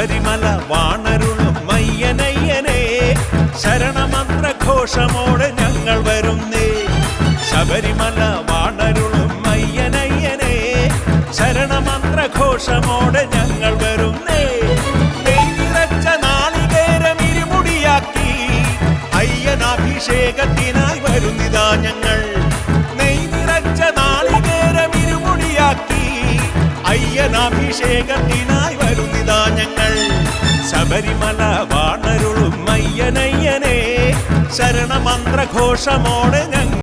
ശബരിമല വാണരുളും മയ്യനയ്യനേ ശരണമന്ത്രഘോഷമോടെ ഞങ്ങൾ വരുന്നേ. ശബരിമല വാണരുളും മയ്യനയ്യനേ ശരണമന്ത്രഘോഷമോടെ ഞങ്ങൾ വരുന്നേ. നെയ്നിറച്ച നാളികേരം ഇരുമുടിയാക്കി അയ്യനാഭിഷേകത്തിനായി വരുന്നിതാ ഞങ്ങൾ. നെയ്നിറച്ച നാളികേരം ഇരുമുടിയാക്കി അയ്യനാഭിഷേകത്തിനായി വരുന്നിതാ ഞങ്ങൾ. ശബരിമല വാണരുളും മയ്യനയ്യനേ ശരണമന്ത്രഘോഷമോടെ ഞങ്ങൾ